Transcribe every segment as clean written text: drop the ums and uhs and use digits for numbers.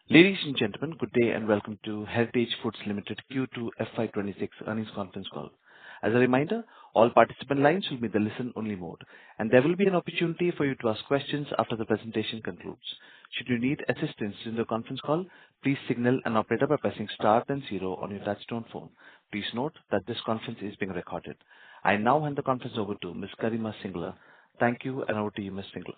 Ladies and gentlemen, good day and welcome to Heritage Foods Limited Q2 FY2026 earnings conference call. As a reminder, all participant lines will be in the listen-only mode, and there will be an opportunity for you to ask questions after the presentation concludes. Should you need assistance in the conference call, please signal an operator by pressing star then zero on your touchtone phone. Please note that this conference is being recorded. I now hand the conference over to Ms. Garima Singla. Thank you, and over to you, Ms. Singla.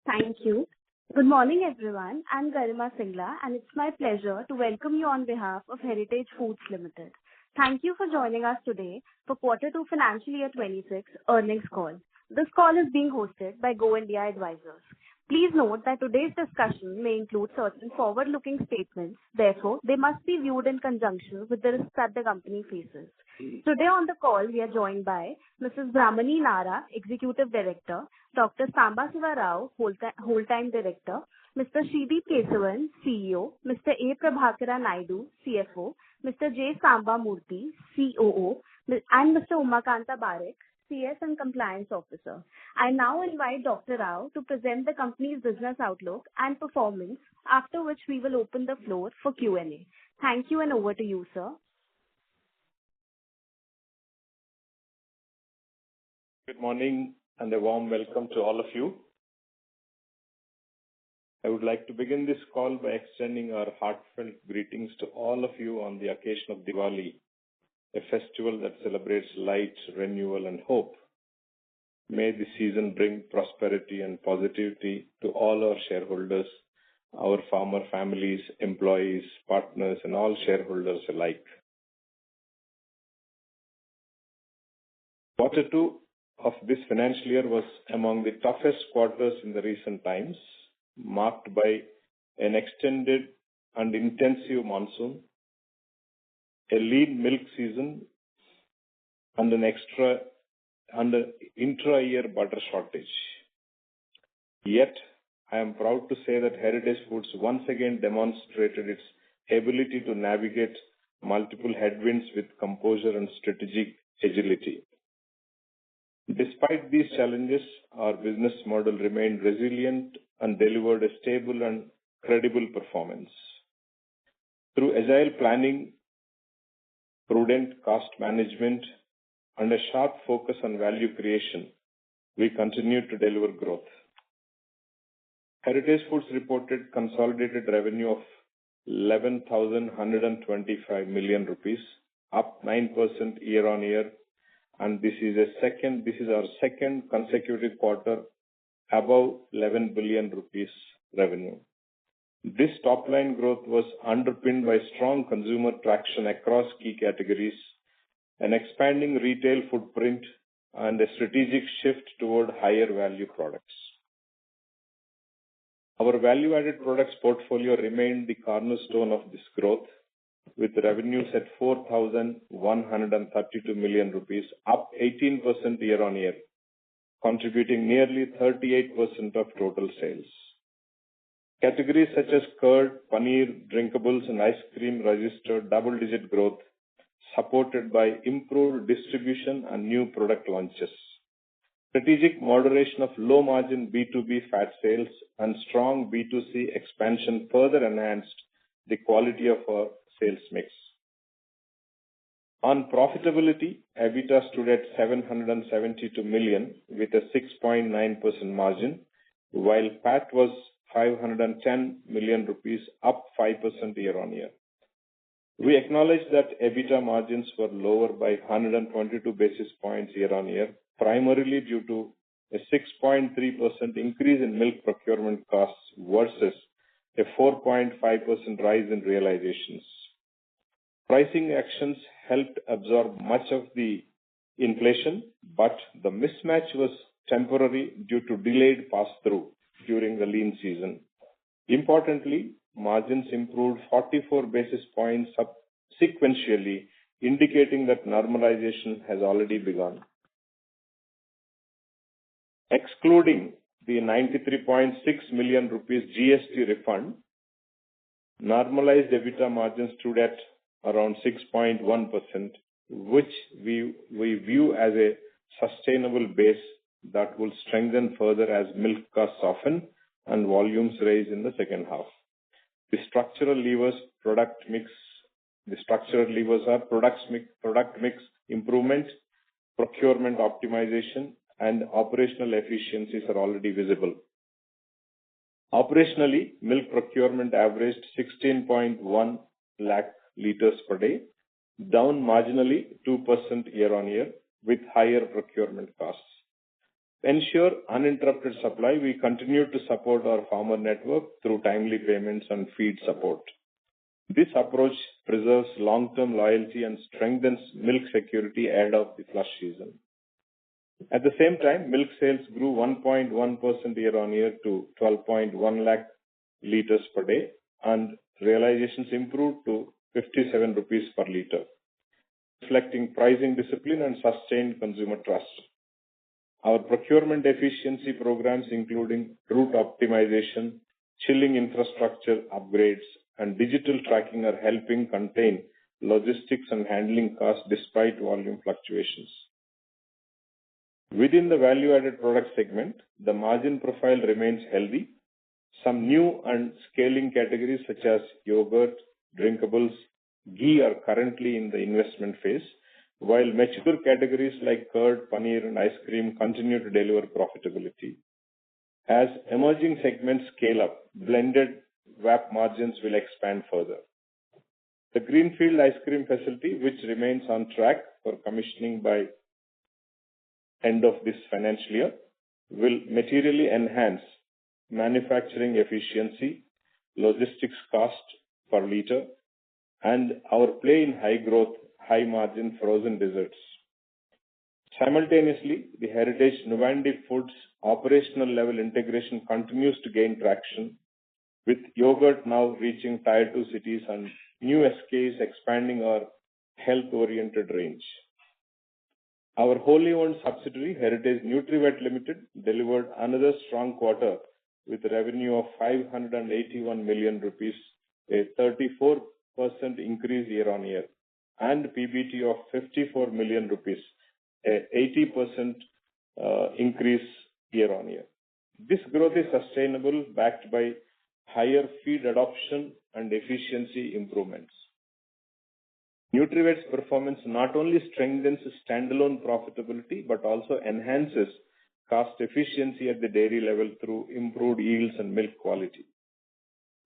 Thank you. Good morning, everyone. I'm Garima Singla, and it's my pleasure to welcome you on behalf of Heritage Foods Limited. Thank you for joining us today for Q2 Financial Year 26 earnings call. This call is being hosted by Go India Advisors. Please note that today's discussion may include certain forward-looking statements. Therefore, they must be viewed in conjunction with the risks that the company faces. Today on the call, we are joined by Mrs. Brahmani Nara, Executive Director, Dr. Samba Siva Rao, Whole-Time Director, Mr. Shrideep Kesavan, CEO, Mr. A. Prabhakara Naidu, CFO, Mr. J. Samba Murthy, COO, and Mr. Umakanta Barak, CS and Compliance Officer. I now invite Dr. Rao to present the company's business outlook and performance, after which we will open the floor for Q&A. Thank you, and over to you, sir. Good morning and a warm welcome to all of you. I would like to begin this call by extending our heartfelt greetings to all of you on the occasion of Diwali, a festival that celebrates light, renewal, and hope. May the season bring prosperity and positivity to all our shareholders, our farmer families, employees, partners, and all shareholders alike. Q2 of this financial year was among the toughest quarters in the recent times, marked by an extended and intensive monsoon, a lean milk season, and an intra-year butter shortage. Yet, I am proud to say that Heritage Foods once again demonstrated its ability to navigate multiple headwinds with composure and strategic agility. Despite these challenges, our business model remained resilient and delivered a stable and credible performance. Through agile planning, prudent cost management, and a sharp focus on value creation, we continue to deliver growth. Heritage Foods reported consolidated revenue of 11,125 million rupees, up 9% year-on-year, and this is our second consecutive quarter above 11 billion rupees revenue. This top-line growth was underpinned by strong consumer traction across key categories, an expanding retail footprint, and a strategic shift toward higher value products. Our value-added products portfolio remained the cornerstone of this growth, with revenues at 4,132 million rupees, up 18% year-on-year, contributing nearly 38% of total sales. Categories such as curd, paneer, drinkables, and ice cream registered double-digit growth, supported by improved distribution and new product launches. Strategic moderation of low-margin B2B fat sales and strong B2C expansion further enhanced the quality of our sales mix. On profitability, EBITDA stood at 772 million with a 6.9% margin, while PAT was 510 million rupees, up 5% year-on-year. We acknowledge that EBITDA margins were lower by 122 basis points year-on-year, primarily due to a 6.3% increase in milk procurement costs versus a 4.5% rise in realizations. Pricing actions helped absorb much of the inflation, but the mismatch was temporary due to delayed pass-through during the lean season. Importantly, margins improved 44 basis points sequentially, indicating that normalization has already begun. Excluding the 93.6 million rupees GST refund, normalized EBITDA margins stood at around 6.1%, which we view as a sustainable base that will strengthen further as milk costs soften and volumes rise in the second half. The structural levers are product mix improvement, procurement optimization, and operational efficiencies are already visible. Operationally, milk procurement averaged 16.1 lakh liters per day, down marginally 2% year-on-year with higher procurement costs. To ensure uninterrupted supply, we continue to support our farmer network through timely payments and feed support. This approach preserves long-term loyalty and strengthens milk security ahead of the flush season. At the same time, milk sales grew 1.1% year-on-year to 12.1 lakh liters per day, and realizations improved to 57 rupees per liter, reflecting pricing discipline and sustained consumer trust. Our procurement efficiency programs, including route optimization, chilling infrastructure upgrades, and digital tracking, are helping contain logistics and handling costs despite volume fluctuations. Within the value-added product segment, the margin profile remains healthy. Some new and scaling categories such as yogurt, drinkables, ghee are currently in the investment phase, while mature categories like curd, paneer, and ice cream continue to deliver profitability. As emerging segments scale up, blended VAP margins will expand further. The Greenfield ice cream facility, which remains on track for commissioning by end of this financial year, will materially enhance manufacturing efficiency, logistics cost per liter, and our play in high growth, high margin frozen desserts. Simultaneously, the Heritage Nuvandi Foods operational level integration continues to gain traction, with yogurt now reaching Tier 2 cities and new SKs expanding our health-oriented range. Our wholly owned subsidiary, Heritage NutriVet Limited, delivered another strong quarter with revenue of 581 million rupees, a 34% increase year-on-year, and PBT of 54 million rupees, a 80% increase year-on-year. This growth is sustainable, backed by higher feed adoption and efficiency improvements. NutriVet's performance not only strengthens standalone profitability but also enhances cost efficiency at the dairy level through improved yields and milk quality.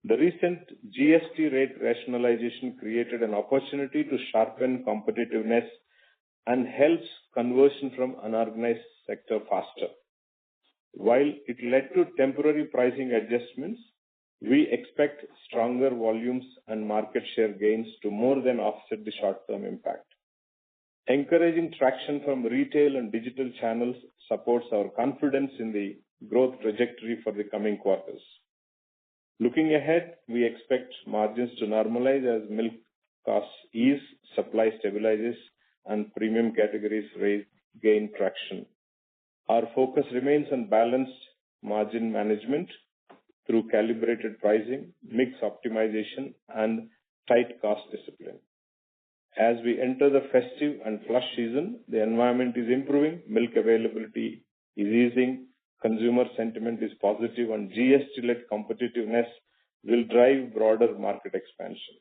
The recent GST rate rationalization created an opportunity to sharpen competitiveness and helps conversion from unorganized sector faster. While it led to temporary pricing adjustments, we expect stronger volumes and market share gains to more than offset the short-term impact. Encouraging traction from retail and digital channels supports our confidence in the growth trajectory for the coming quarters. Looking ahead, we expect margins to normalize as milk costs ease, supply stabilizes, and premium categories gain traction. Our focus remains on balanced margin management through calibrated pricing, mix optimization, and tight cost discipline. As we enter the festive and flush season, the environment is improving, milk availability is easing, consumer sentiment is positive, and GST-led competitiveness will drive broader market expansion.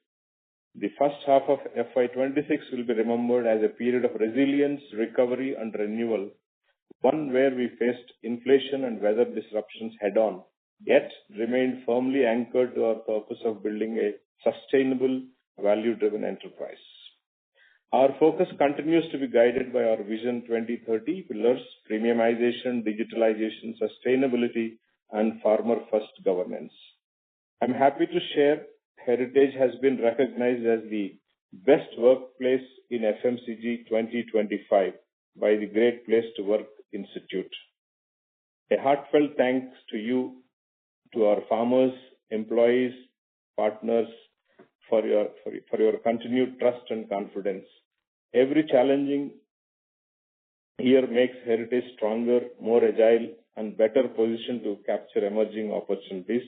The first half of FY26 will be remembered as a period of resilience, recovery, and renewal, one where we faced inflation and weather disruptions head-on, yet remained firmly anchored to our purpose of building a sustainable, value-driven enterprise. Our focus continues to be guided by our Vision 2030 pillars: premiumization, digitalization, sustainability, and farmer-first governance. I'm happy to share Heritage has been recognized as the best workplace in FMCG 2025 by the Great Place to Work Institute. A heartfelt thanks to you, to our farmers, employees, partners, for your continued trust and confidence. Every challenging year makes Heritage stronger, more agile, and better positioned to capture emerging opportunities.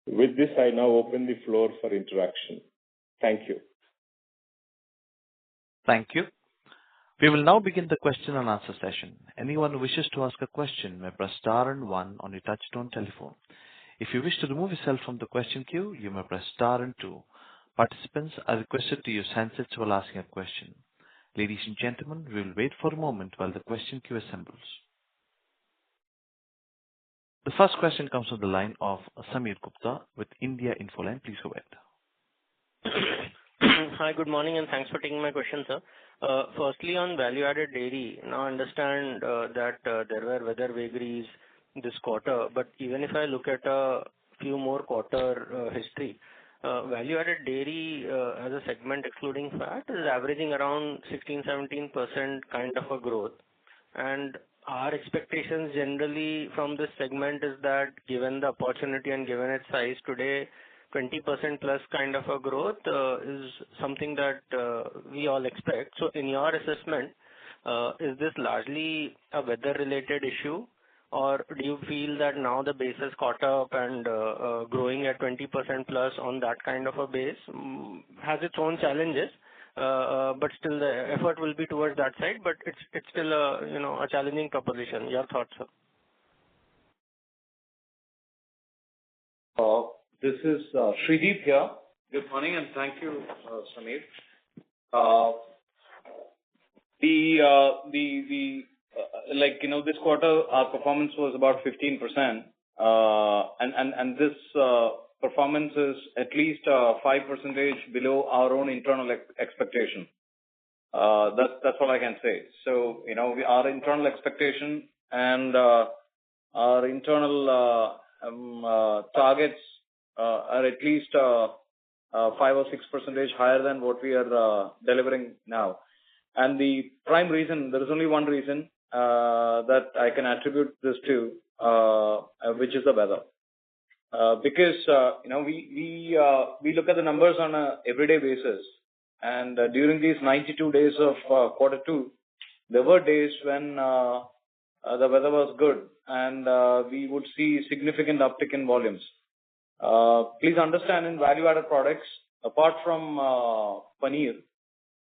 With this, I now open the floor for interaction. Thank you. Thank you. We will now begin the question and answer session. Anyone who wishes to ask a question may press star and one on your touchtone telephone. If you wish to remove yourself from the question queue, you may press star and two. Participants are requested to use handsets while asking a question. Ladies and gentlemen, we will wait for a moment while the question queue assembles. The first question comes from the line of Sameer Gupta with India Infoline. Please go ahead. Hi, good morning, and thanks for taking my question, sir. Firstly, on value-added dairy, now I understand that there were weather vagaries this quarter, but even if I look at a few more quarter history, value-added dairy as a segment excluding fat is averaging around 16-17% kind of a growth. And our expectations generally from this segment is that given the opportunity and given its size today, 20% plus kind of a growth is something that we all expect. So in your assessment, is this largely a weather-related issue, or do you feel that now the base is caught up and growing at 20% plus on that kind of a base has its own challenges, but still the effort will be towards that side, but it's still a challenging proposition. Your thoughts, sir? This is Shrideep here. Good morning and thank you, Sameer. This quarter our performance was about 15%, and this performance is at least 5% below our own internal expectation. That's all I can say. So our internal expectation and our internal targets are at least 5 or 6% higher than what we are delivering now. And the prime reason, there is only one reason that I can attribute this to, which is the weather. Because we look at the numbers on a everyday basis, and during these 92 days of quarter two, there were days when the weather was good, and we would see significant uptick in volumes. Please understand, in value-added products, apart from paneer,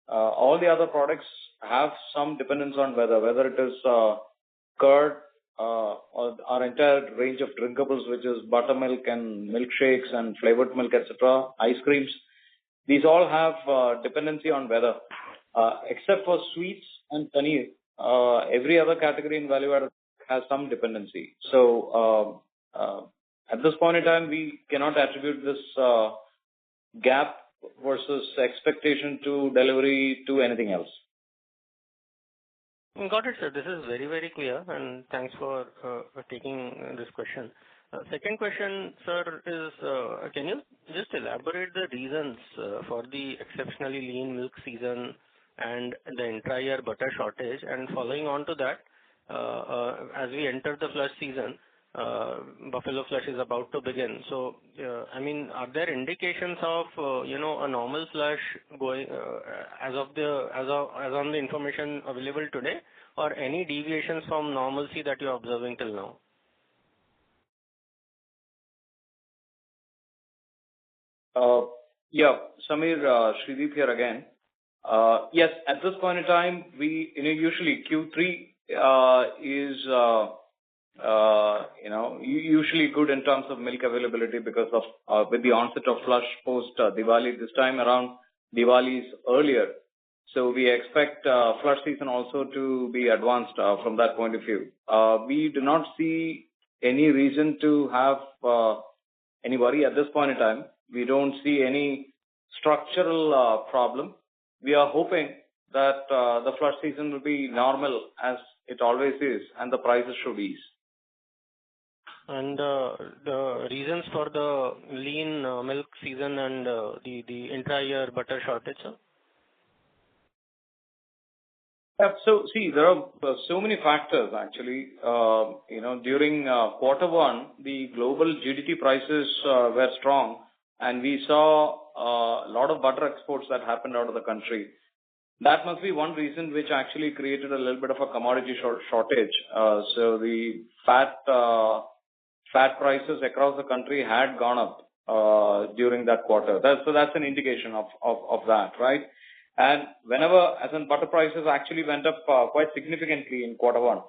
all the other products have some dependence on weather, whether it is curd, or our entire range of drinkables, which is buttermilk and milkshakes and flavored milk, etc., ice creams. These all have dependency on weather. Except for sweets and paneer, every other category in value-added has some dependency. So at this point in time, we cannot attribute this gap versus expectation to delivery to anything else. Got it, sir. This is very, very clear, and thanks for taking this question. Second question, sir, is can you just elaborate the reasons for the exceptionally lean milk season and the entire butter shortage? And following on to that, as we enter the flush season, buffalo flush is about to begin. So, are there indications of a normal flush going as on the information available today, or any deviations from normalcy that you're observing till now? Sameer, Shrideep here again. Yes, at this point in time, we usually Q3 is usually good in terms of milk availability because of with the onset of flush post Diwali. This time around, Diwali is earlier, so we expect flush season also to be advanced from that point of view. We do not see any reason to have any worry at this point in time. We don't see any structural problem. We are hoping that the flush season will be normal as it always is, and the prices should ease. And the reasons for the lean milk season and the entire butter shortage, sir? So, see, there are so many factors actually. During quarter one, the global GDT prices were strong, and we saw a lot of butter exports that happened out of the country. That must be one reason which actually created a little bit of a commodity shortage. So the fat prices across the country had gone up during that quarter. So that's an indication of that, right? And whenever, as in butter prices actually went up quite significantly in quarter one.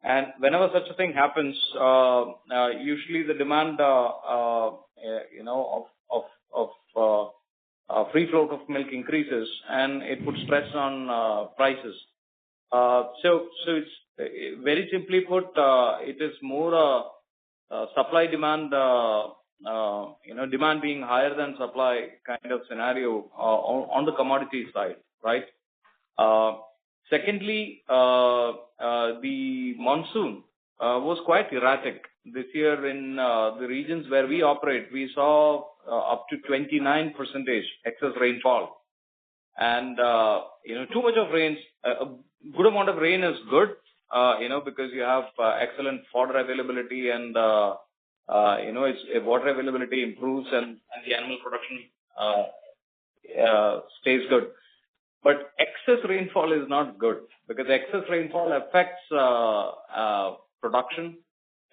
And whenever such a thing happens, usually the demand, free float of milk increases, and it puts stress on prices. So it's very simply put, it is more supply demand, demand being higher than supply kind of scenario on the commodity side, right? Secondly, the monsoon was quite erratic this year in the regions where we operate. We saw up to 29% excess rainfall, and too much of rain. A good amount of rain is good, because you have excellent fodder availability, and water availability improves, and the animal production stays good. But excess rainfall is not good, because excess rainfall affects production,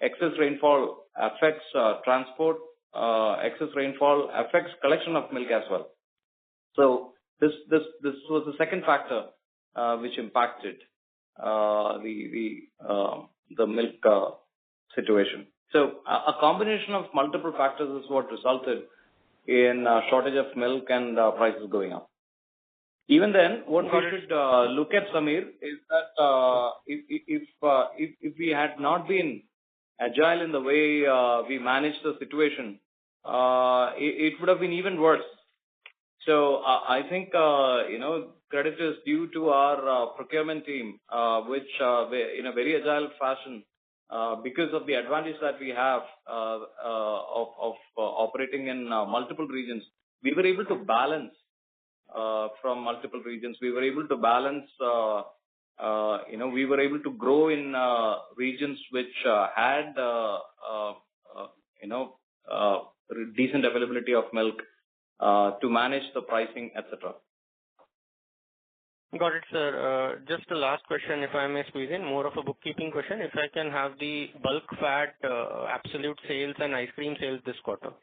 excess rainfall affects transport, excess rainfall affects collection of milk as well. So this was the second factor which impacted the milk situation. So a combination of multiple factors is what resulted in shortage of milk and prices going up. Even then, what we should look at, Samir, is that if we had not been agile in the way we managed the situation, it would have been even worse. So I think credit is due to our procurement team, which in a very agile fashion, because of the advantage that we have of operating in multiple regions, we were able to balance. From multiple regions, we were able to balance. We were able to grow in regions which had decent availability of milk to manage the pricing, etc. Got it, sir. Just a last question, if I may squeeze in, more of a bookkeeping question. If I can have the bulk fat absolute sales and ice cream sales this quarter.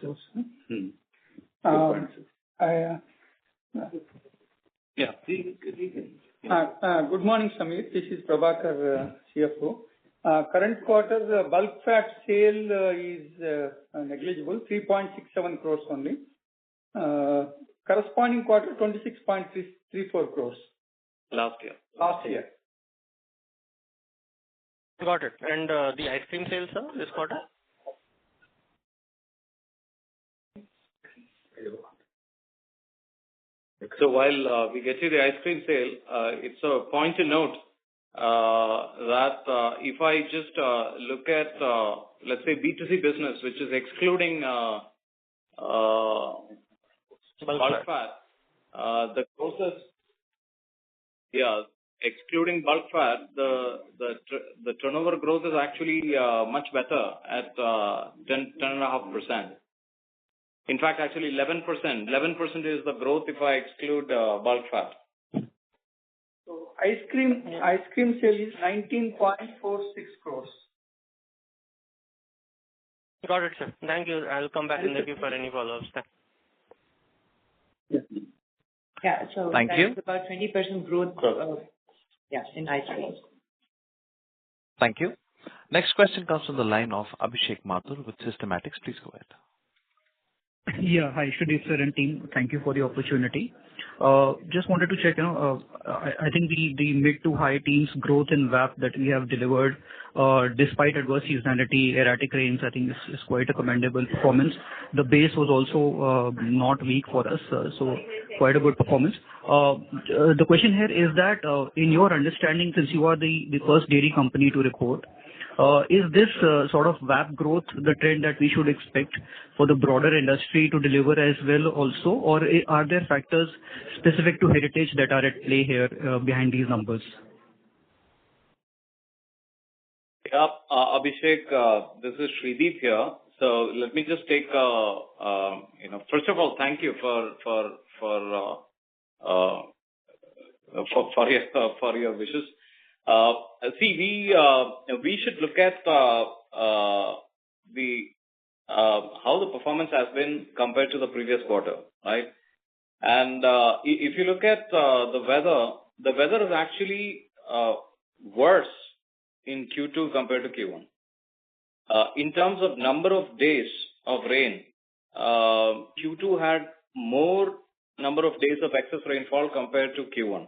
Good morning, Samir. This is Prabhakar, CFO. Current quarter bulk fat sale is negligible, 3.67 crores only. Corresponding quarter, 26.34 crores. Last year. Got it. And the ice cream sales, sir, this quarter? So while we get you the ice cream sale, it's a point to note that if I just look at, let's say, B2C business, which is excluding bulk fat, the growth is, excluding bulk fat, the turnover growth is actually much better at 10.5%. In fact, actually 11%. 11% is the growth if I exclude bulk fat. So ice cream sale is 19.46 crores. Got it, sir. Thank you. I'll come back in the queue for any follow-ups. Yeah, so Thank you. That's about 20% growth in ice cream. Thank you. Next question comes from the line of Abhishek Mathur with Systematics. Please go ahead. Yeah, hi, Shudip sir and team. Thank you for the opportunity. Just wanted to check, I think the mid to high teens growth in VAP that we have delivered, despite adverse seasonality, erratic rains, I think is quite a commendable performance. The base was also not weak for us, so quite a good performance. The question here is that, in your understanding, since you are the first dairy company to report, is this sort of VAP growth the trend that we should expect for the broader industry to deliver as well also, or are there factors specific to Heritage that are at play here behind these numbers? Yeah, Abhishek, this is Shrideep here. So let me just take, first of all, thank you for your wishes. We should look at how the performance has been compared to the previous quarter, right? And if you look at the weather is actually worse in Q2 compared to Q1. In terms of number of days of rain, Q2 had more number of days of excess rainfall compared to Q1.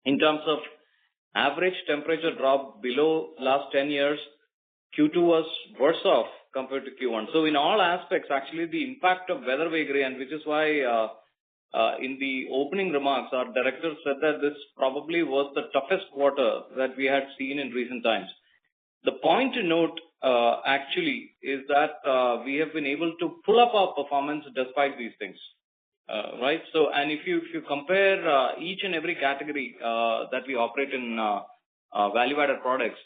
In terms of average temperature drop below last 10 years, Q2 was worse off compared to Q1. So in all aspects, actually, the impact of weather vagary, and which is why in the opening remarks, our director said that this probably was the toughest quarter that we had seen in recent times. The point to note actually is that we have been able to pull up our performance despite these things, right? So, and if you compare each and every category that we operate in value-added products,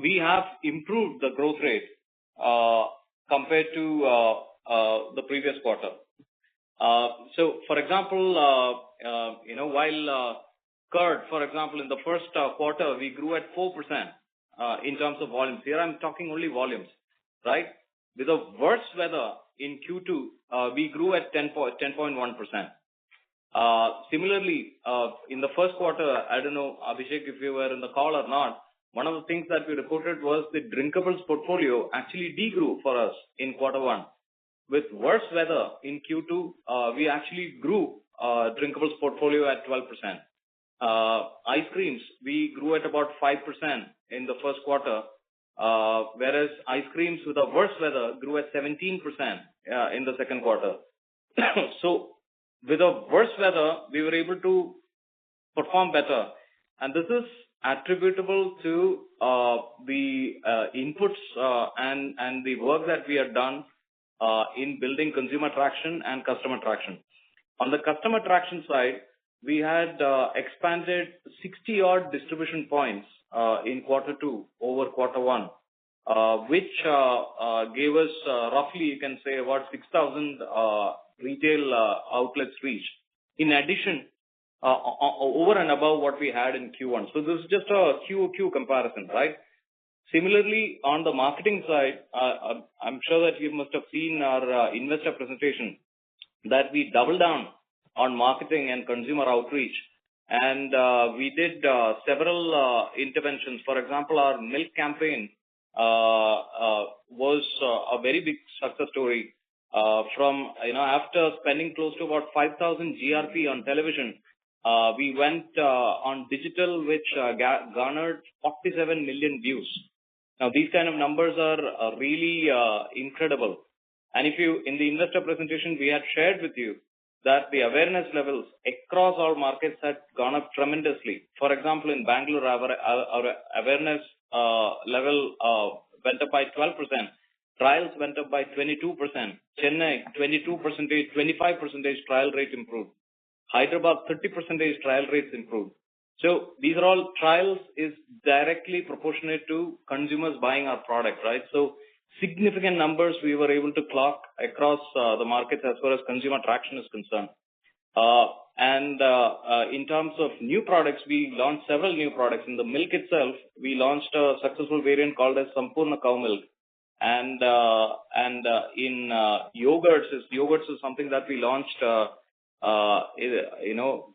we have improved the growth rate compared to the previous quarter. So, for example, while curd, for example, in the first quarter, we grew at 4% in terms of volumes. Here I'm talking only volumes, right? With the worse weather in Q2, we grew at 10.1%. Similarly, in the first quarter, I don't know, Abhishek, if you were in the call or not, one of the things that we reported was the drinkables portfolio actually degrew for us in quarter one. With worse weather in Q2, we actually grew drinkables portfolio at 12%. Ice creams, we grew at about 5% in the first quarter, whereas ice creams with the worse weather grew at 17% in the second quarter. So with the worse weather, we were able to perform better. And this is attributable to the inputs and the work that we have done in building consumer traction and customer traction. On the customer traction side, we had expanded 60-odd distribution points in quarter two over quarter one, which gave us roughly, you can say, about 6,000 retail outlets reach. In addition, over and above what we had in Q1. So this is just a QOQ comparison, right? Similarly, on the marketing side, I'm sure that you must have seen our investor presentation that we doubled down on marketing and consumer outreach. And we did several interventions. For example, our milk campaign was a very big success story. After spending close to about 5,000 GRP on television, we went on digital, which garnered 47 million views. Now, these kind of numbers are really incredible. And if you, in the investor presentation, we had shared with you that the awareness levels across all markets had gone up tremendously. For example, in Bangalore, our awareness level went up by 12%. Trials went up by 22%. Chennai, 22%, 25% trial rate improved. Hyderabad, 30% trial rates improved. So these are all trials is directly proportionate to consumers buying our product, right? So significant numbers we were able to clock across the markets as far as consumer traction is concerned. In terms of new products, we launched several new products. In the milk itself, we launched a successful variant called as Sampurna Cow Milk. In yogurts is something that we launched,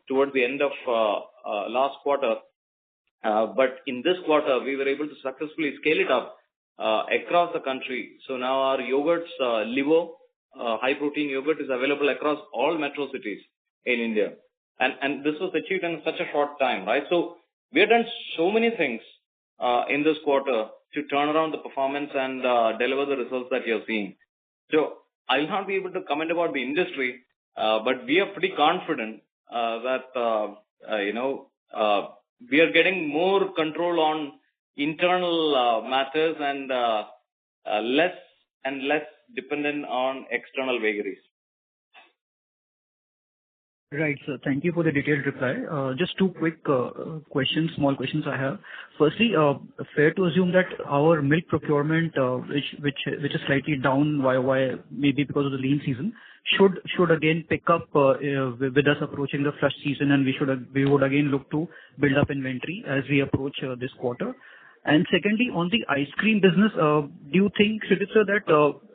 towards the end of last quarter. But in this quarter, we were able to successfully scale it up across the country. So now our yogurts, Livo, high protein yogurt, is available across all metro cities in India. And this was achieved in such a short time, right? So we have done so many things in this quarter to turn around the performance and deliver the results that you're seeing. So I'll not be able to comment about the industry, but we are pretty confident that we are getting more control on internal matters and less and less dependent on external vagaries. Right, sir. Thank you for the detailed reply. Just two quick small questions I have. Firstly, fair to assume that our milk procurement, which is slightly down YOY, maybe because of the lean season, should again pick up with us approaching the flush season, and we would again look to build up inventory as we approach this quarter. And secondly, on the ice cream business, do you think, Sridhar sir, that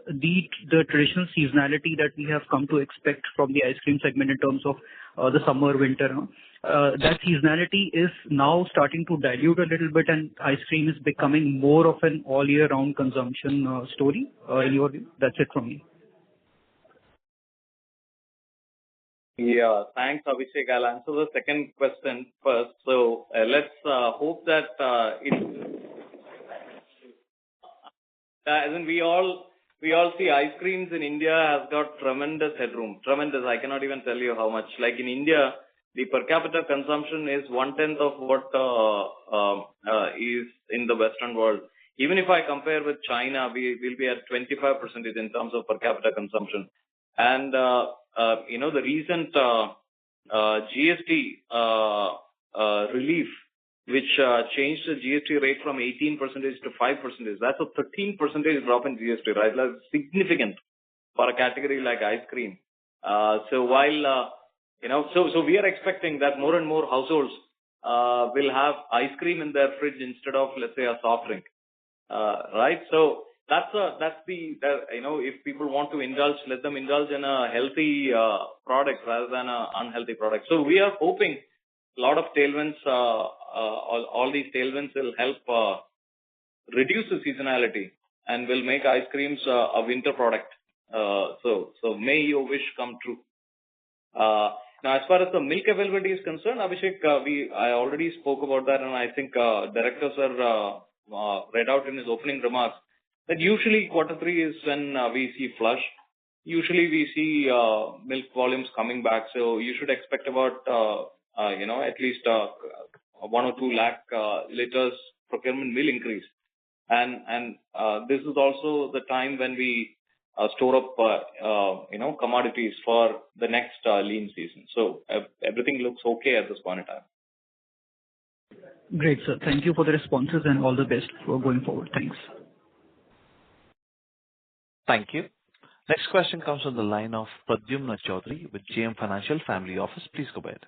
the traditional seasonality that we have come to expect from the ice cream segment in terms of the summer, winter, that seasonality is now starting to dilute a little bit, and ice cream is becoming more of an all year round consumption story in your view? That's it from me. Yeah, thanks, Abhishek. I'll answer the second question first. So let's hope that as in we all see ice creams in India has got tremendous headroom. Tremendous. I cannot even tell you how much. Like in India, the per capita consumption is 1/10 of what is in the Western world. Even if I compare with China, we will be at 25% in terms of per capita consumption. And the recent GST relief, which changed the GST rate from 18% to 5%. That's a 13% drop in GST, right? That's significant for a category like ice cream. So while, so we are expecting that more and more households will have ice cream in their fridge instead of, let's say, a soft drink, right? So that's if people want to indulge, let them indulge in a healthy product rather than an unhealthy product. So we are hoping a lot of tailwinds, all these tailwinds will help reduce the seasonality and will make ice creams a winter product. So may your wish come true. Now, as far as the milk availability is concerned, Abhishek, I already spoke about that, and I think Director Sir read out in his opening remarks that usually Q3 is when we see flush. Usually we see milk volumes coming back. So you should expect about at least 1 or 2 lakh liters procurement will increase. And this is also the time when we store up, commodities for the next lean season. So everything looks okay at this point in time. Great, sir. Thank you for the responses and all the best for going forward. Thanks. Thank you. Next question comes from the line of Pradyumna Chaudhary with JM Financial Family Office. Please go ahead.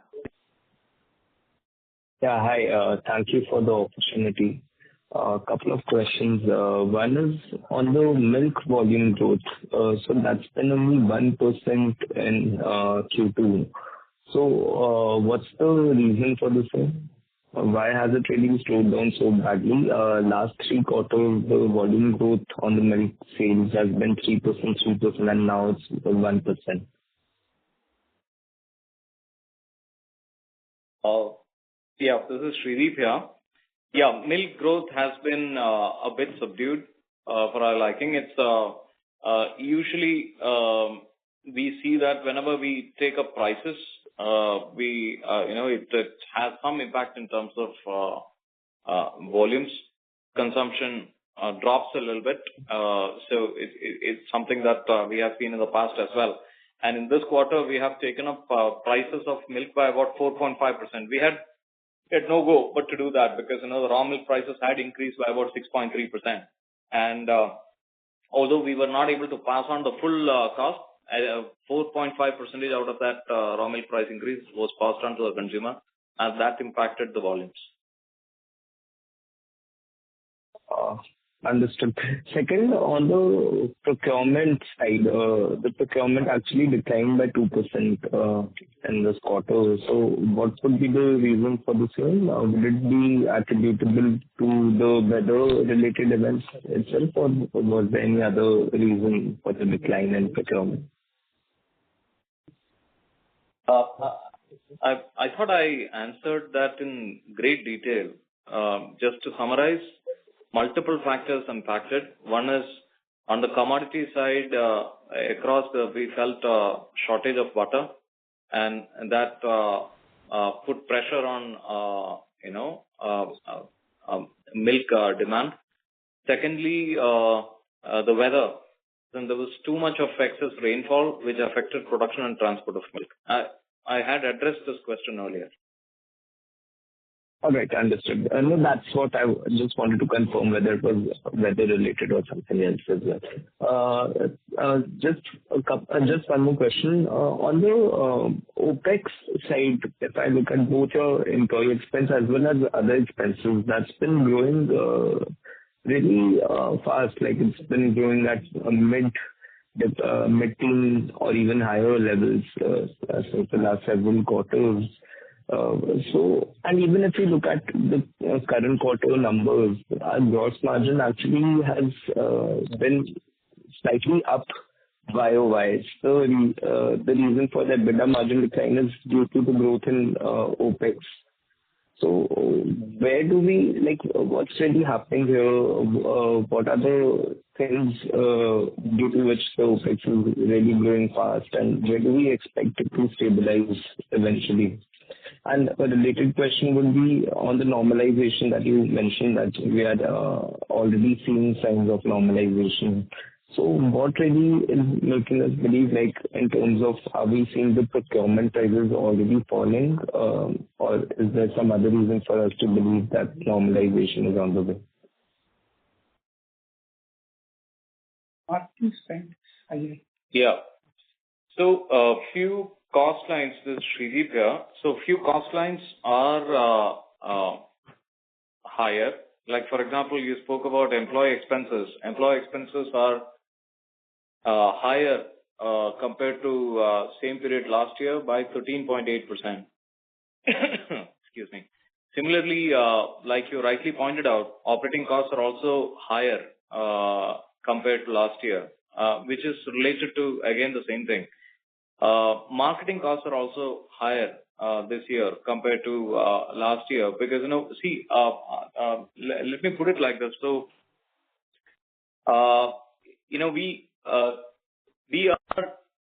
Yeah, hi. Thank you for the opportunity. A couple of questions. One is on the milk volume growth. So that's been only 1% in Q2. So what's the reason for the same? Why has it really slowed down so badly? Last 3 quarters, the volume growth on the milk sales has been 3%, and now it's 1%. Yeah, this is Shrideep here. Yeah, milk growth has been a bit subdued for our liking. It's usually we see that whenever we take up prices, it has some impact in terms of volumes. Consumption drops a little bit. So it's something that we have seen in the past as well. And in this quarter, we have taken up prices of milk by about 4.5%. We had no go but to do that because the raw milk prices had increased by about 6.3%. And although we were not able to pass on the full cost, 4.5% out of that raw milk price increase was passed on to the consumer, and that impacted the volumes. Understood. Second, on the procurement side, the procurement actually declined by 2% in this quarter. So what would be the reason for the same? Would it be attributable to the weather-related events itself, or was there any other reason for the decline in procurement? I thought I answered that in great detail. Just to summarize, multiple factors impacted. One is on the commodity side, we felt a shortage of butter, and that put pressure on milk demand. Secondly, the weather. Then there was too much of excess rainfall, which affected production and transport of milk. I had addressed this question earlier. All right, understood. No, that's what I just wanted to confirm, whether it was weather related or something else as well. Just one more question. On the OpEx side, if I look at both your employee expense as well as other expenses, that's been growing really fast. Like, it's been growing at mid-teen or even higher levels since the last several quarters. And even if you look at the current quarter numbers, our gross margin actually has been slightly up YOY. So the reason for the EBITDA margin decline is due to the growth in OpEx. So where do we, like, what's really happening here? What are the things due to which the OpEx is really growing fast, and where do we expect it to stabilize eventually? And a related question would be on the normalization that you mentioned, that we had already seen signs of normalization. So what really is making us believe, like, in terms of, are we seeing the procurement prices already falling, or is there some other reason for us to believe that normalization is on the way? Marketing spend. Yeah. So, few cost lines, this is Sridhar here. So few cost lines are higher. Like, for example, you spoke about employee expenses. Employee expenses are higher compared to same period last year by 13.8%. Excuse me. Similarly, like you rightly pointed out, operating costs are also higher compared to last year, which is related to, again, the same thing. Marketing costs are also higher this year compared to last year, because, let me put it like this. So, we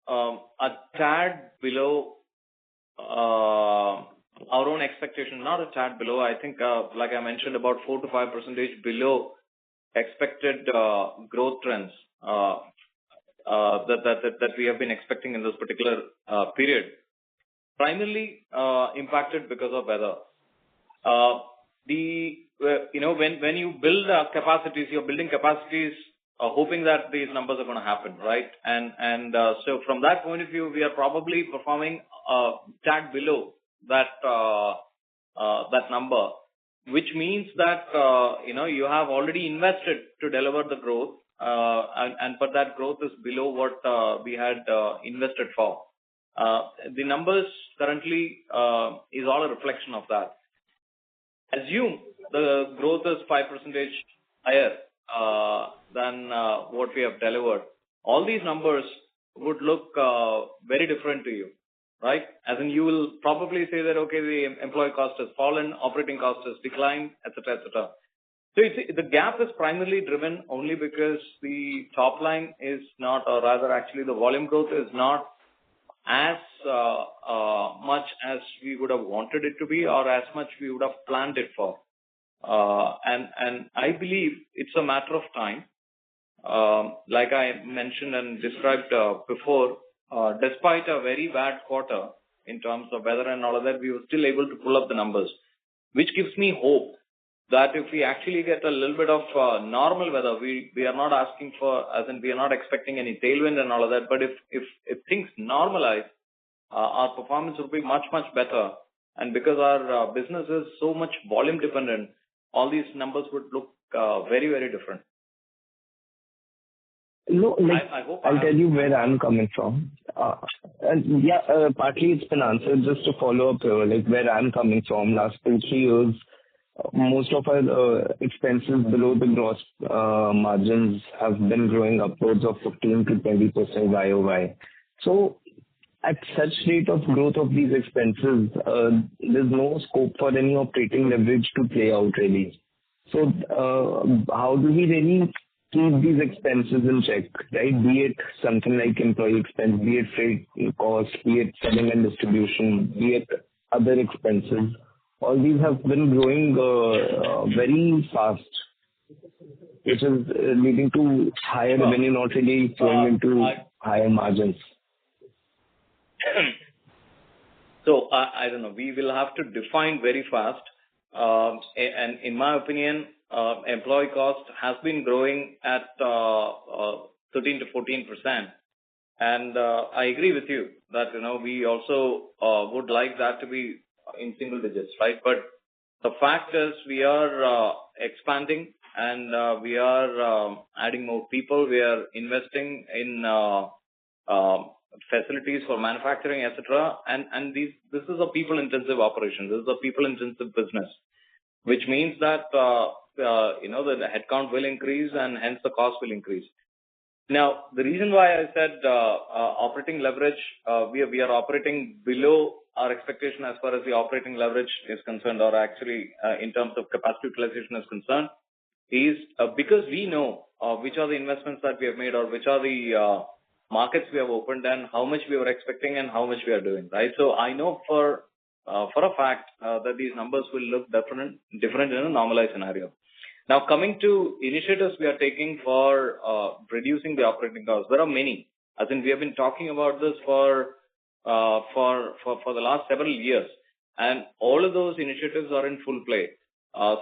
are a tad below our own expectation, not a tad below. I think, like I mentioned, about 4 to 5% below expected growth trends that we have been expecting in this particular period, primarily impacted because of weather. When you build capacities, you're building capacities hoping that these numbers are going to happen, right? And so from that point of view, we are probably performing tad below that number, which means that you have already invested to deliver the growth, but that growth is below what we had invested for. The numbers currently is all a reflection of that. Assume the growth is 5% higher than what we have delivered. All these numbers would look very different to you, right? As in, you will probably say that, okay, the employee cost has fallen, operating cost has declined, etc., etc. So the gap is primarily driven only because the top line is not, or rather actually the volume growth is not as much as we would have wanted it to be, or as much we would have planned it for. And I believe it's a matter of time. Like I mentioned and described before, despite a very bad quarter in terms of weather and all of that, we were still able to pull up the numbers, which gives me hope that if we actually get a little bit of normal weather, we are not asking for, as in we are not expecting any tailwind and all of that, but if things normalize, our performance will be much, much better. And because our business is so much volume dependent, all these numbers would look very, very different. No, like, I'll tell you where I'm coming from. And yeah, partly it's been answered. Just to follow up, like where I'm coming from, last 2-3 years, most of our expenses below the gross margins have been growing upwards of 15 to 20% YOY. So at such rate of growth of these expenses, there's no scope for any operating leverage to play out really. So how do we really keep these expenses in check, right? Be it something like employee expense, be it freight cost, be it selling and distribution, be it other expenses. All these have been growing very fast, which is leading to higher revenue, not really flowing into higher margins. So I don't know. We will have to define very fast. And in my opinion, employee cost has been growing at 13 to 14%. And I agree with you that, we also would like that to be in single digits, right? But the fact is we are expanding and we are adding more people. We are investing in facilities for manufacturing, etc. And this is a people-intensive operation. This is a people-intensive business, which means that, the headcount will increase and hence the cost will increase. Now, the reason why I said operating leverage, we are operating below our expectation as far as the operating leverage is concerned, or actually in terms of capacity utilization is concerned, is because we know which are the investments that we have made or which are the markets we have opened and how much we were expecting and how much we are doing, right? So I know for a fact that these numbers will look different in a normalized scenario. Now, coming to initiatives we are taking for reducing the operating costs, there are many. As in, we have been talking about this for the last several years, and all of those initiatives are in full play.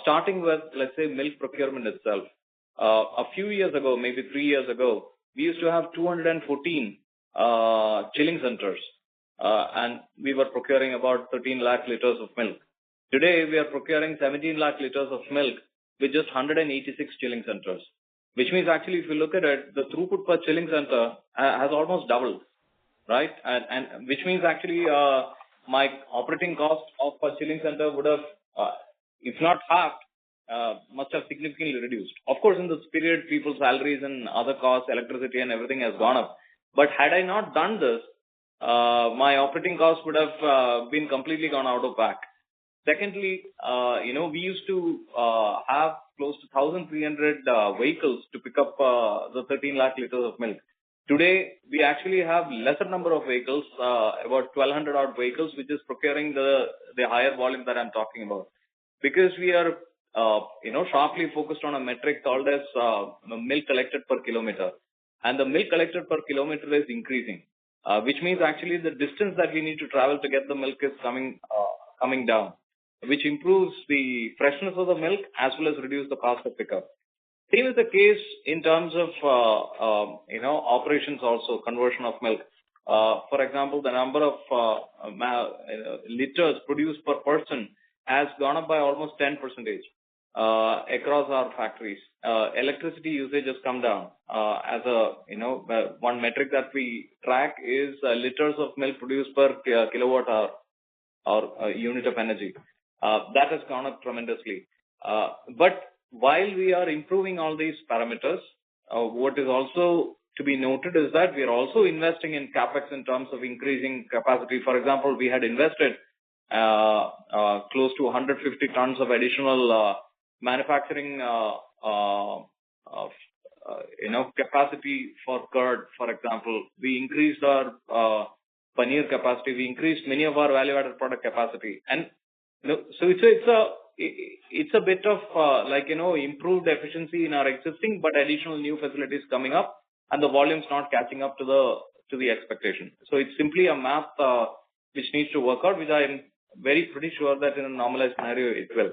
Starting with, let's say, milk procurement itself. A few years ago, maybe 3 years ago, we used to have 214 chilling centers, and we were procuring about 13 lakh liters of milk. Today, we are procuring 17 lakh liters of milk with just 186 chilling centers, which means actually, if you look at it, the throughput per chilling center has almost doubled, right? And which means actually my operating cost of a chilling center would have, if not halved, must have significantly reduced. Of course, in this period, people's salaries and other costs, electricity and everything has gone up. But had I not done this, my operating costs would have been completely gone out of whack. Secondly, we used to have close to 1,300 vehicles to pick up the 13 lakh liters of milk. Today, we actually have lesser number of vehicles, about 1,200 odd vehicles, which is procuring the higher volume that I'm talking about. Because we are, sharply focused on a metric called as milk collected per kilometer. And the milk collected per kilometer is increasing, which means actually the distance that we need to travel to get the milk is coming down, which improves the freshness of the milk as well as reduce the cost of pickup. Same is the case in terms of, operations also, conversion of milk. For example, the number of liters produced per person has gone up by almost 10% across our factories. Electricity usage has come down. As one metric that we track is liters of milk produced per kilowatt hour or unit of energy. That has gone up tremendously. But while we are improving all these parameters, what is also to be noted is that we are also investing in capex in terms of increasing capacity. For example, we had invested close to 150 tons of additional manufacturing capacity for curd, for example. We increased our paneer capacity. We increased many of our value-added product capacity. And so it's a bit of improved efficiency in our existing, but additional new facilities coming up, and the volumes not catching up to the expectation. So it's simply a math which needs to work out, which I am pretty sure that in a normalized scenario it will.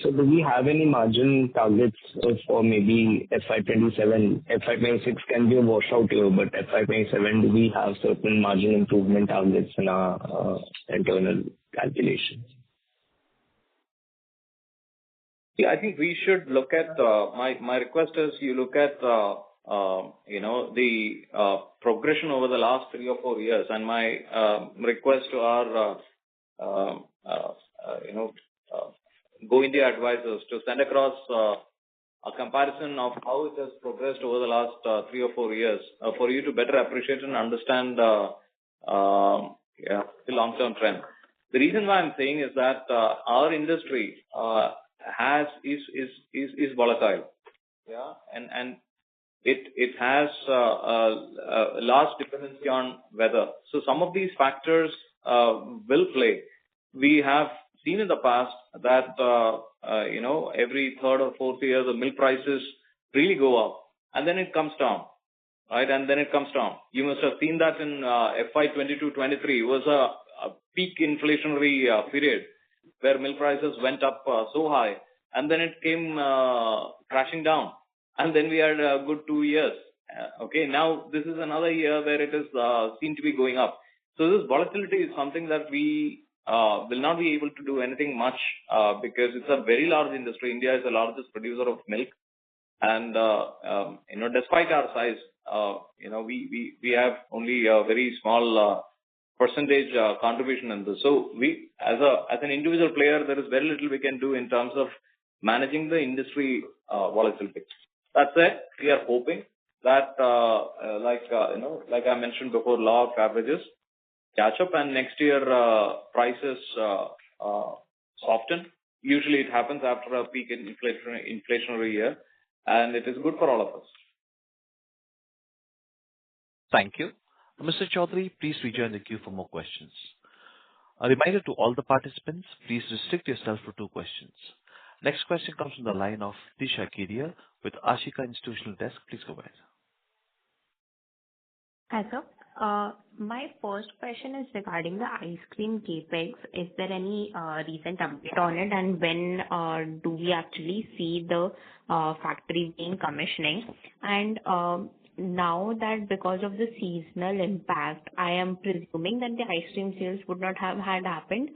So do we have any margin targets for maybe FY27? FY26 can be a washout year, but FY27, do we have certain margin improvement targets in our internal calculations? Yeah, I think we should look at, my request is you look at, the progression over the last 3 or 4 years. And my request to our, Go India advisors to send across a comparison of how it has progressed over the last 3 or 4 years for you to better appreciate and understand the long-term trend. The reason why I'm saying is that our industry is volatile, yeah, and it has a large dependency on weather. So some of these factors will play. We have seen in the past that every 3rd or 4th year the milk prices really go up and then it comes down, right? And then it comes down. You must have seen that in FY2022-23 was a peak inflationary period where milk prices went up so high, and then it came crashing down, and then we had a good 2 years. Okay, now this is another year where it is seen to be going up. So this volatility is something that we will not be able to do anything much because it's a very large industry. India is the largest producer of milk, and despite our size, we have only a very small percentage contribution in this. So we, as an individual player, there is very little we can do in terms of managing the industry volatility. That said, we are hoping that, like I mentioned before, law of averages catch up, and next year prices soften. Usually, it happens after a peak in inflationary year, and it is good for all of us. Thank you. Mr. Chaudhary, please rejoin the queue for more questions. A reminder to all the participants, please restrict yourself to 2 questions. Next question comes from the line of Disha Kedia with Ashika Institutional Desk. Please go ahead. Hi, sir. My first question is regarding the ice cream capex. Is there any recent update on it, and when do we actually see the factory being commissioning? And now that because of the seasonal impact, I am presuming that the ice cream sales would not have had happened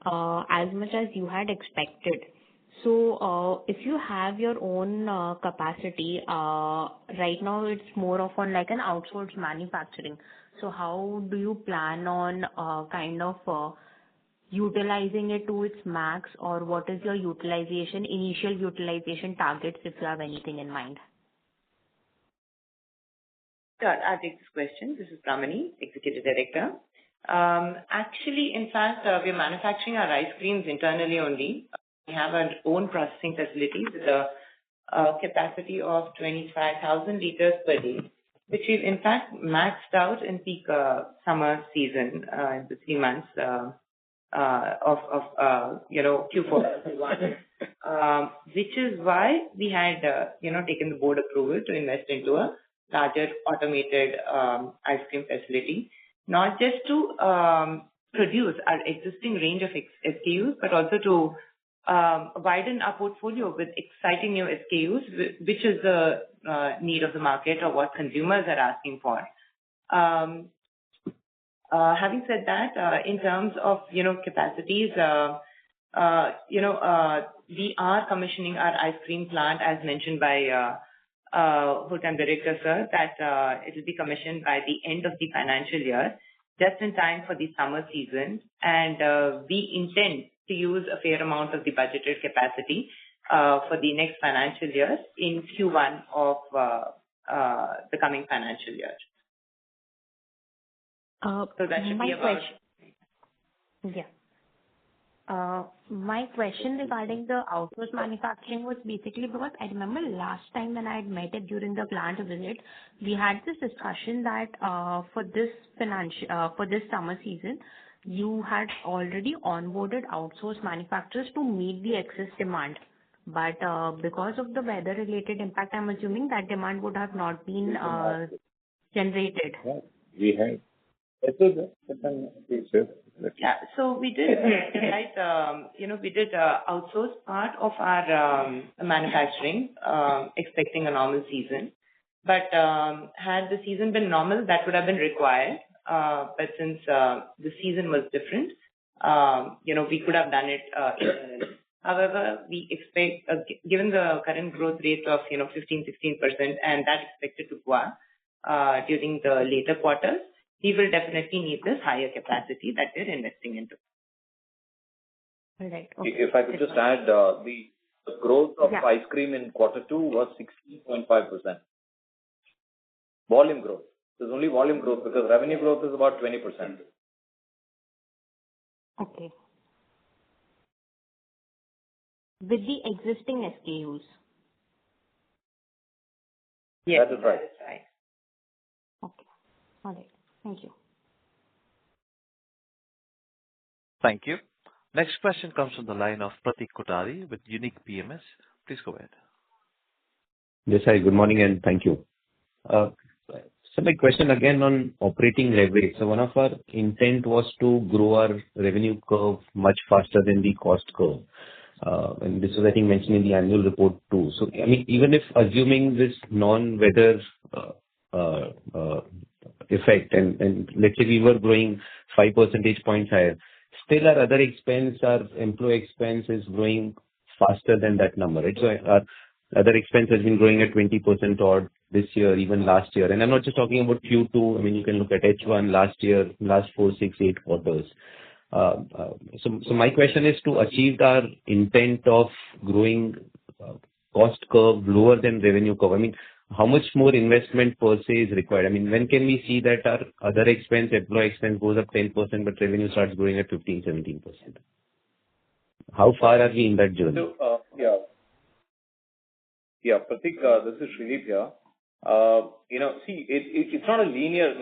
as much as you had expected. So if you have your own capacity, right now it's more of on like an outsourced manufacturing. So how do you plan on utilizing it to its max, or what is your initial utilization targets, if you have anything in mind? Sure, I'll take this question. This is Pramani, Executive Director. Actually, in fact, we're manufacturing our ice creams internally only. We have our own processing facility with a capacity of 25,000 liters per day, which is in fact maxed out in peak summer season in the 3 months of Q4, which is why we had taken the board approval to invest into a larger automated ice cream facility, not just to produce our existing range of SKUs, but also to widen our portfolio with exciting new SKUs, which is the need of the market or what consumers are asking for. Having said that, in terms of capacities, we are commissioning our ice cream plant, as mentioned by Whole-time Director, sir, that it will be commissioned by the end of the financial year, just in time for the summer season, and we intend to use a fair amount of the budgeted capacity for the next financial year in Q1 of the coming financial year. So that should be about... My question regarding the outsourced manufacturing was basically because I remember last time when I had met it during the plant visit, we had this discussion that for this summer season, you had already onboarded outsourced manufacturers to meet the excess demand. But because of the weather-related impact, I'm assuming that demand would have not been generated. We have. Yeah, so we did, we did outsource part of our manufacturing, expecting a normal season. But had the season been normal, that would have been required. But since the season was different, we could have done it internally. However, we expect, given the current growth rate of 15-16%, and that's expected to go up during the later quarters, we will definitely need this higher capacity that we're investing into. Right. Okay. If I could just add, the growth of ice cream in Q2 was 16.5%. Volume growth. There's only volume growth because revenue growth is about 20%. Okay. With the existing SKUs? Yes, that is right. That's right. Okay. All right. Thank you. Thank you. Next question comes from the line of Pratik Kothari with Unique PMS. Please go ahead. Yes, hi. Good morning and thank you. So my question again on operating leverage. So one of our intent was to grow our revenue curve much faster than the cost curve. And this was, I think, mentioned in the annual report too. So, I mean, even if assuming this non-weather effect and let's say we were growing 5 percentage points higher, still our other expense, our employee expense is growing faster than that number, right? So our other expense has been growing at 20% odd this year, even last year. And I'm not just talking about Q2. I mean, you can look at H1 last year, last 4, 6, 8 quarters. So my question is to achieve our intent of growing cost curve lower than revenue curve. I mean, how much more investment per se is required? I mean, when can we see that our other expense, employee expense goes up 10%, but revenue starts growing at 15, 17%? How far are we in that journey? So, Pratik, this is Shreedeep here. See, it's not a linear.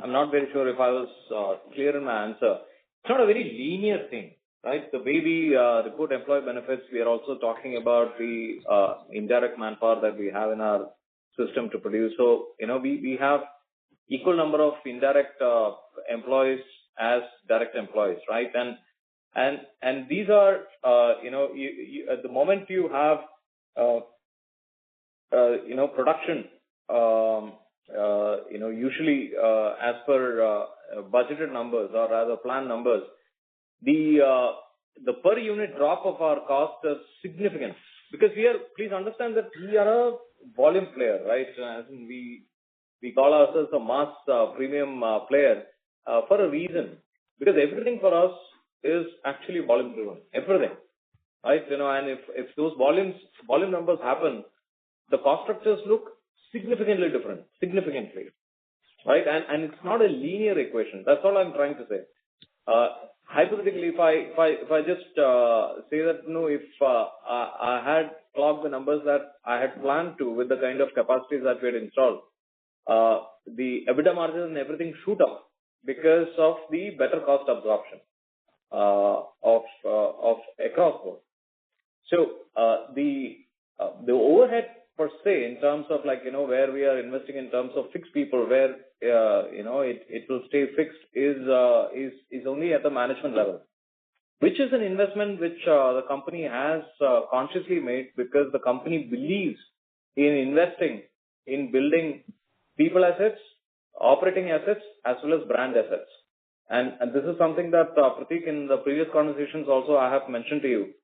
I'm not very sure if I was clear in my answer. It's not a very linear thing, right? The way we report employee benefits, we are also talking about the indirect manpower that we have in our system to produce. So, we have equal number of indirect employees as direct employees, right? And these are, at the moment you have, production, usually as per budgeted numbers or rather planned numbers, the per unit drop of our cost is significant because please understand that we are a volume player, right? As in we call ourselves a mass premium player for a reason, because everything for us is actually volume driven, everything, right? And if those volume numbers happen, the cost structures look significantly different, right? And it's not a linear equation. That's all I'm trying to say. Hypothetically, if I just say that, if I had clocked the numbers that I had planned to with the kind of capacities that we had installed, the EBITDA margins and everything shoot up because of the better cost absorption of across board. So the overhead per se, in terms of where we are investing in terms of fixed people, where it will stay fixed is only at the management level, which is an investment which the company has consciously made because the company believes in investing in building people assets, operating assets, as well as brand assets. And this is something that Pratik, in the previous conversations also I have mentioned to you,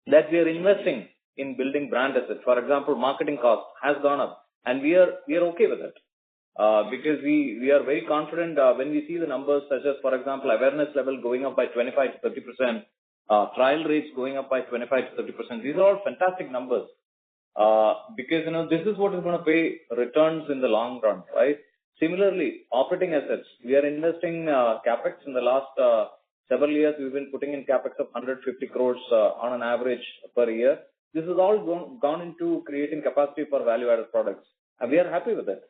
that we are investing in building brand assets. For example, marketing cost has gone up, and we are okay with it because we are very confident when we see the numbers such as, for example, awareness level going up by 25 to 30%, trial rates going up by 25 to 30%. These are all fantastic numbers because this is what is going to pay returns in the long run, right? Similarly, operating assets, we are investing capex in the last several years. We've been putting in capex of 150 crores on an average per year. This has all gone into creating capacity for value-added products, and we are happy with it.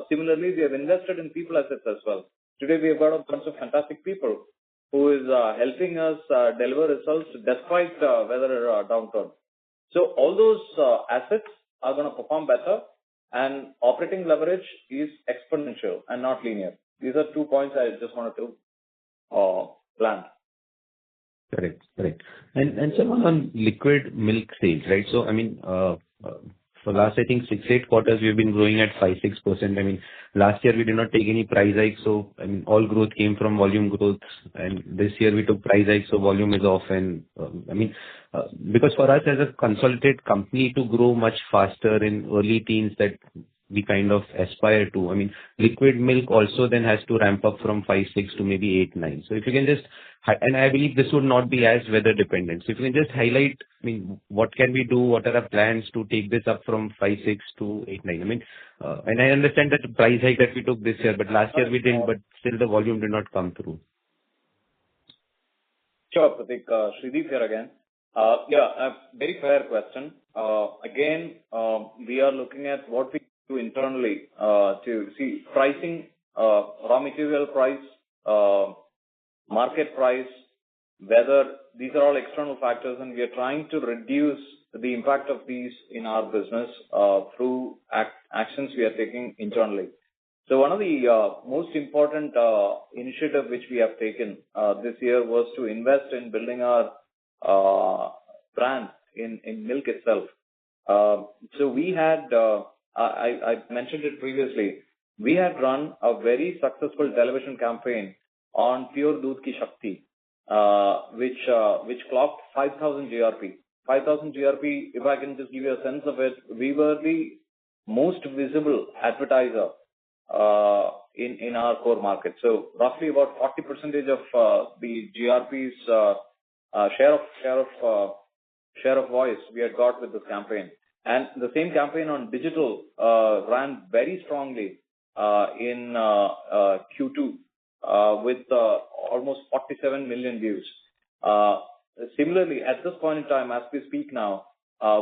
Similarly, we have invested in people assets as well. Today, we have got a bunch of fantastic people who is helping us deliver results despite weather downturn. So all those assets are going to perform better, and operating leverage is exponential and not linear. These are 2 points I just wanted to plant. Correct. And so on liquid milk sales, right? So, I mean, for last, I think 6-8 quarters, we've been growing at 5-6%. I mean, last year we did not take any price hike. So, I mean, all growth came from volume growth. And this year we took price hike, so volume is off. And because for us as a consolidated company to grow much faster in early teens that we kind of aspire to, I mean, liquid milk also then has to ramp up from 5-6 to maybe 8-9. So if you can just, and I believe this would not be as weather dependent. So if you can just highlight, I mean, what can we do? What are our plans to take this up from 5-6 to 8-9? I mean, and I understand that the price hike that we took this year, but last year we didn't, but still the volume did not come through. Sure, Pratik. Shreedeep here again. A very fair question. Again, we are looking at what we do internally to see pricing, raw material price, market price, whether these are all external factors, and we are trying to reduce the impact of these in our business through actions we are taking internally. So one of the most important initiative which we have taken this year was to invest in building our brand in milk itself. So we had, I mentioned it previously, we had run a very successful television campaign on Pure Doodh Ki Shakti, which clocked 5,000 GRP. 5,000 GRP, if I can just give you a sense of it, we were the most visible advertiser in our core market. So roughly about 40% of the GRP's share of voice we had got with this campaign. And the same campaign on digital ran very strongly in Q2 with almost 47 million views. Similarly, at this point in time, as we speak now,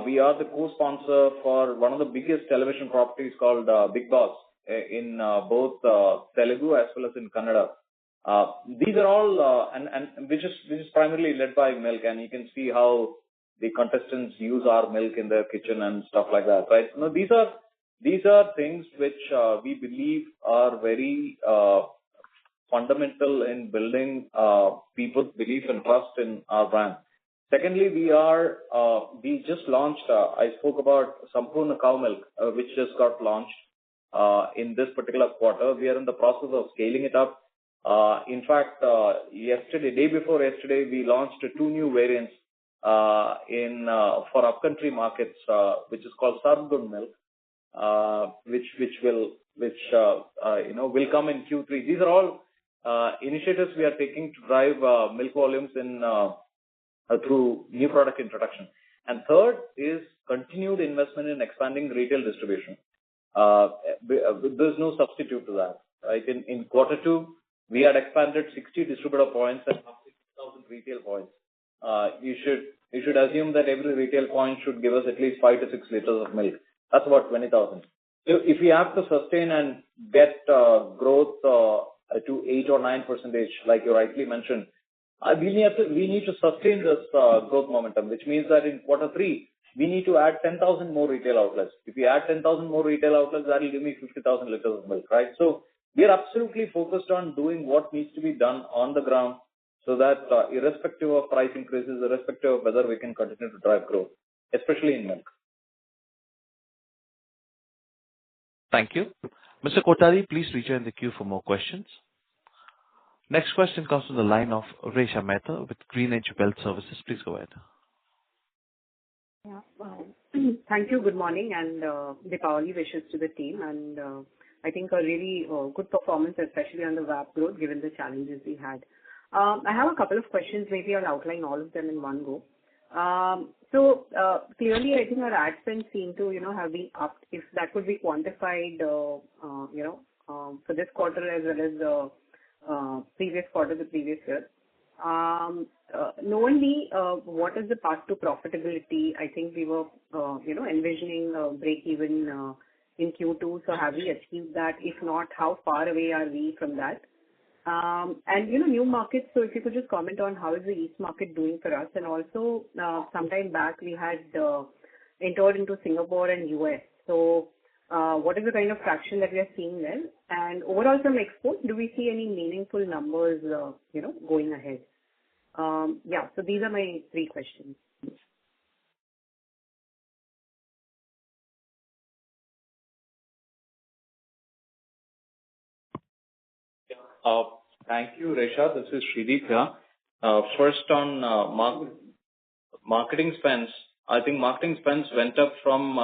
we are the co-sponsor for one of the biggest television properties called Big Boss in both Telugu as well as in Kannada. These are all, and which is primarily led by milk, and you can see how the contestants use our milk in their kitchen and stuff like that, right? No, these are things which we believe are very fundamental in building people's belief and trust in our brand. Secondly, we just launched, I spoke about Sampurna cow milk, which just got launched in this particular quarter. We are in the process of scaling it up. In fact, day before yesterday, we launched 2 new variants for upcountry markets, which is called Sargun milk, which will come in Q3. These are all initiatives we are taking to drive milk volumes through new product introduction. And third is continued investment in expanding retail distribution. There's no substitute to that. Right? In Q2, we had expanded 60 distributor points and 6,000 retail points. You should assume that every retail point should give us at least 5 to 6 liters of milk. That's about 20,000. So if we have to sustain and get growth to 8 or 9%, like you rightly mentioned, we need to sustain this growth momentum, which means that in Q3, we need to add 10,000 more retail outlets. If we add 10,000 more retail outlets, that will give me 50,000 liters of milk, right? So we are absolutely focused on doing what needs to be done on the ground so that irrespective of price increases, irrespective of whether we can continue to drive growth, especially in milk. Thank you. Mr. Kothari, please rejoin the queue for more questions. Next question comes from the line of Resha Mehta with GreenEdge Wealth Services. Please go ahead. Yeah. Thank you. Good morning, and Deepavali wishes to the team. And I think a really good performance, especially on the VAP growth, given the challenges we had. I have a couple of questions. Maybe I'll outline all of them in one go. So clearly, I think our ad spend seem to, have been upped. If that could be quantified, for this quarter as well as the previous quarter, the previous year. Knowingly, what is the path to profitability? I think we were, envisioning break even in Q2. So have we achieved that? If not, how far away are we from that? And new markets. So if you could just comment on how is the East market doing for us, and also sometime back we had entered into Singapore and US. So what is the kind of traction that we are seeing there? And overall from export, do we see any meaningful numbers, going ahead? So these are my 3 questions. Thank you, Resha. This is Shrideep here. First on marketing spends, I think marketing spends went up from,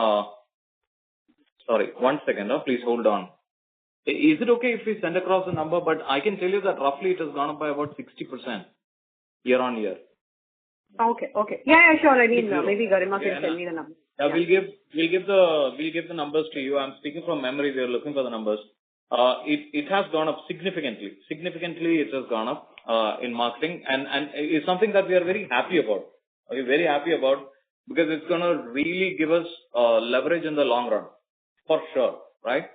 sorry, 1 second, please hold on. Is it okay if we send across the number? But I can tell you that roughly it has gone up by about 60% year on year. Okay. Yeah, sure. I mean, maybe Garima can tell me the number. Yeah, we'll give the numbers to you. I'm speaking from memory. We are looking for the numbers. It has gone up significantly. Significantly, it has gone up in marketing, and it's something that we are very happy about. We're very happy about because it's going to really give us leverage in the long run, for sure, right?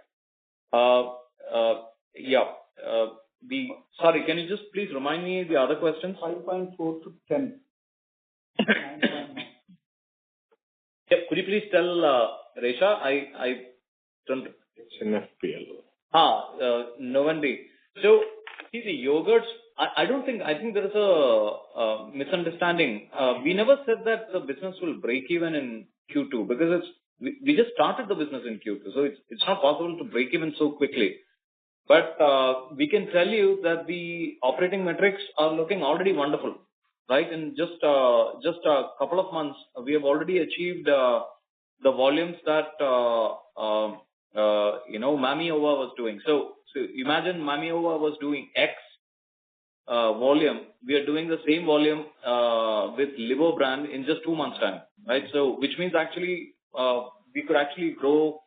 Sorry, can you just please remind me the other questions? 5.4 to 10. Yeah, could you please tell Resha? I don't. It's in FPL. Novendi. So, see the yogurts. I think there is a misunderstanding. We never said that the business will break even in Q2 because we just started the business in Q2, so it's not possible to break even so quickly. But we can tell you that the operating metrics are looking already wonderful, right? In just a couple of months, we have already achieved the volumes that Mami Ova was doing. So imagine Mami Ova was doing X volume. We are doing the same volume with Livo brand in just 2 months' time, right? So which means actually we could actually grow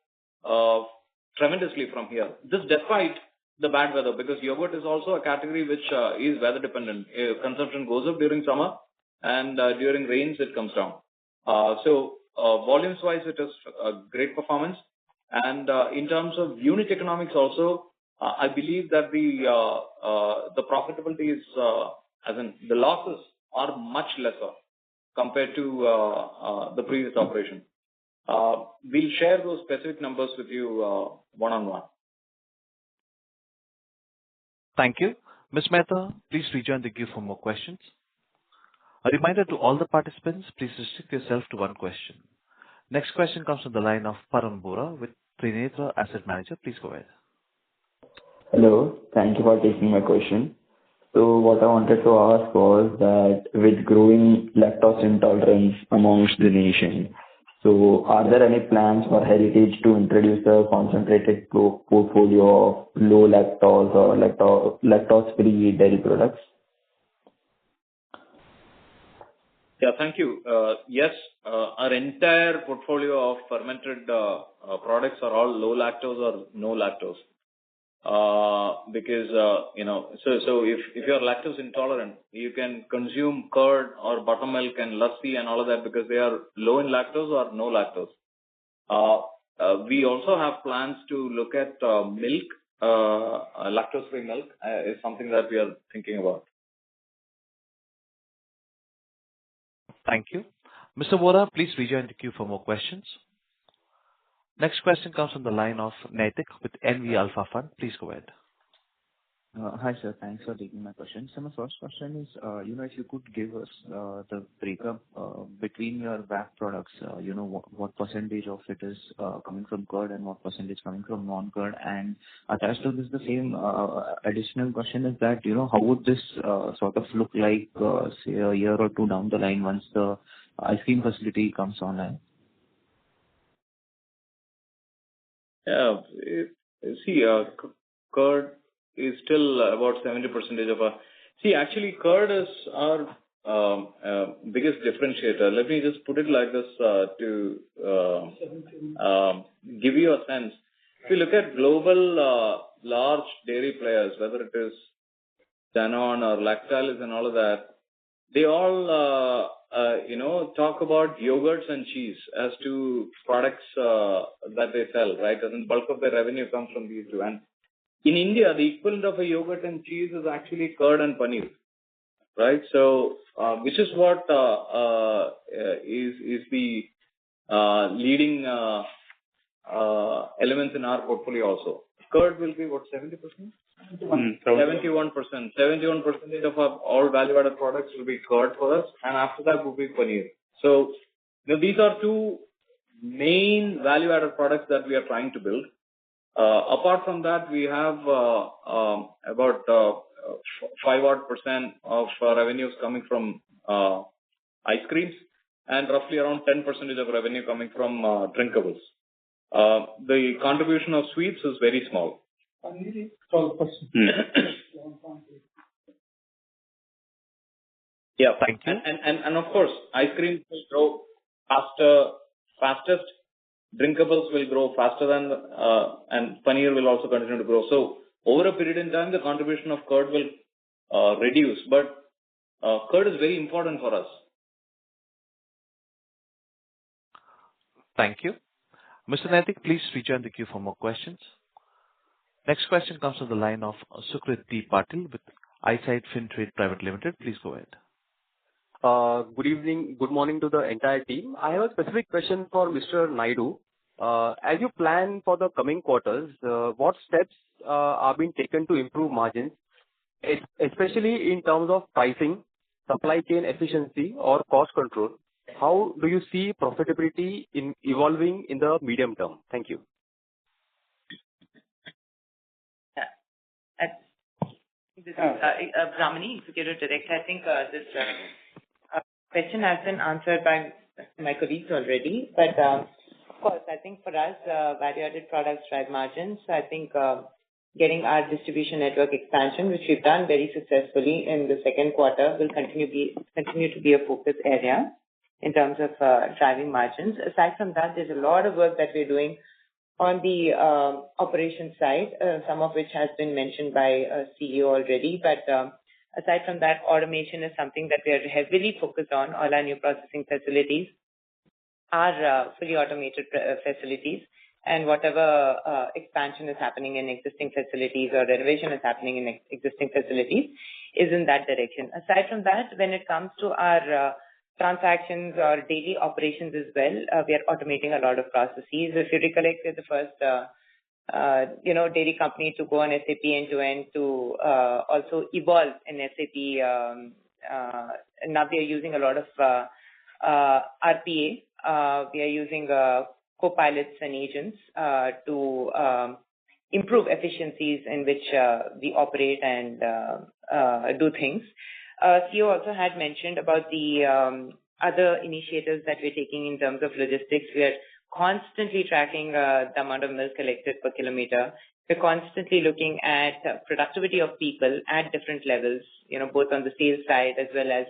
tremendously from here. This despite the bad weather, because yogurt is also a category which is weather dependent. Consumption goes up during summer, and during rains it comes down. So volumes wise, it is a great performance. And in terms of unit economics also, I believe that the profitability is, as in the losses are much lesser compared to the previous operation. We'll share those specific numbers with you one-on-one. Thank you. Ms. Mehta, please rejoin the queue for more questions. A reminder to all the participants, please restrict yourself to one question. Next question comes from the line of Param Bora with Trinetra Asset Manager. Please go ahead. Hello. Thank you for taking my question. So what I wanted to ask was that with growing lactose intolerance amongst the nation, so are there any plans for Heritage to introduce a concentrated portfolio of low lactose or lactose-free dairy products? Yeah, thank you. Yes, our entire portfolio of fermented products are all low lactose or no lactose. Because so if you're lactose intolerant, you can consume curd or buttermilk and lassi and all of that because they are low in lactose or no lactose. We also have plans to look at milk. Lactose-free milk is something that we are thinking about. Thank you. Mr. Vora, please rejoin the queue for more questions. Next question comes from the line of Naitik with NV Alpha Fund. Please go ahead. Hi, sir. Thanks for taking my question. So my first question is, if you could give us the breakup between your VAP products, what percentage of it is coming from curd and what percentage coming from non-curd. And attached to this, the same additional question is that, how would this sort of look like, say, a year or two down the line once the ice cream facility comes online? Yeah, curd is still about 70% of our. See, actually, curd is our biggest differentiator. Let me just put it like this to give you a sense. If you look at global large dairy players, whether it is Danone or Lactalis and all of that, they all talk about yogurts and cheese as two products that they sell, right? And the bulk of their revenue comes from these two. And in India, the equivalent of a yogurt and cheese is actually curd and paneer, right? So, which is what is the leading elements in our portfolio also. Curd will be what, 70%? 71%. 71% of our all value-added products will be curd for us, and after that will be paneer. So, these are two main value-added products that we are trying to build. Apart from that, we have about 5% of revenues coming from ice creams and roughly around 10% of revenue coming from drinkables. The contribution of sweets is very small. 12%. Yeah, thank you. And of course, ice cream will grow fastest. Drinkables will grow faster than, and paneer will also continue to grow. So over a period in time, the contribution of curd will reduce, but curd is very important for us. Thank you. Mr. Naitik, please rejoin the queue for more questions. Next question comes from the line of Sukrit D. Patil with Eyesight Fintrade Private Limited. Please go ahead. Good evening, good morning to the entire team. I have a specific question for Mr. Naidu. As you plan for the coming quarters, what steps are being taken to improve margins, especially in terms of pricing, supply chain efficiency, or cost control? How do you see profitability evolving in the medium term? Thank you. This is Brahmani, Executive Director. I think this question has been answered by my colleagues already. But of course, I think for us, value-added products drive margins. I think getting our distribution network expansion, which we've done very successfully in the second quarter, will continue to be a focus area in terms of driving margins. Aside from that, there's a lot of work that we're doing on the operations side, some of which has been mentioned by CEO already. But aside from that, automation is something that we are heavily focused on. All our new processing facilities are fully automated facilities, and whatever expansion is happening in existing facilities or renovation is happening in existing facilities is in that direction. Aside from that, when it comes to our transactions or daily operations as well, we are automating a lot of processes. If you recollect, we're the first dairy company to go on SAP end-to-end, to also evolve in SAP. And now we are using a lot of RPA. We are using co-pilots and agents to improve efficiencies in which we operate and do things. CEO also had mentioned about the other initiatives that we're taking in terms of logistics. We are constantly tracking the amount of milk collected per kilometer. We're constantly looking at productivity of people at different levels, both on the sales side as well as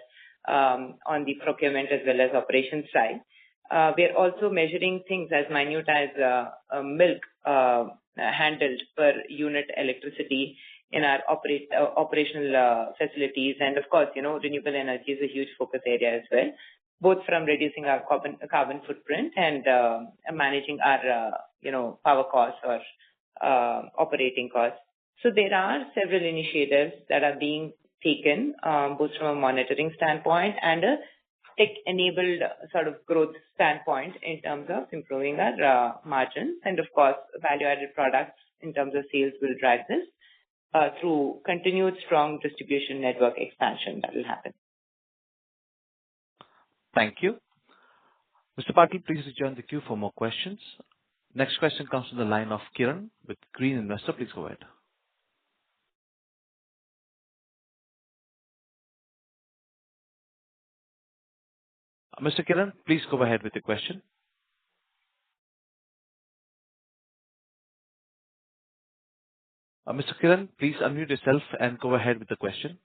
on the procurement as well as operations side. We are also measuring things as minute as milk handled per unit electricity in our operational facilities. And of course, renewable energy is a huge focus area as well, both from reducing our carbon footprint and managing our power costs or operating costs. So there are several initiatives that are being taken, both from a monitoring standpoint and a tech-enabled sort of growth standpoint in terms of improving our margins. And of course, value-added products in terms of sales will drive this through continued strong distribution network expansion that will happen. Thank you. Mr. Patil, please rejoin the queue for more questions. Next question comes from the line of Kiran with Green Investor. Please go ahead. Mr. Kiran, please go ahead with the question. Mr. Kiran, please unmute yourself and go ahead with the question.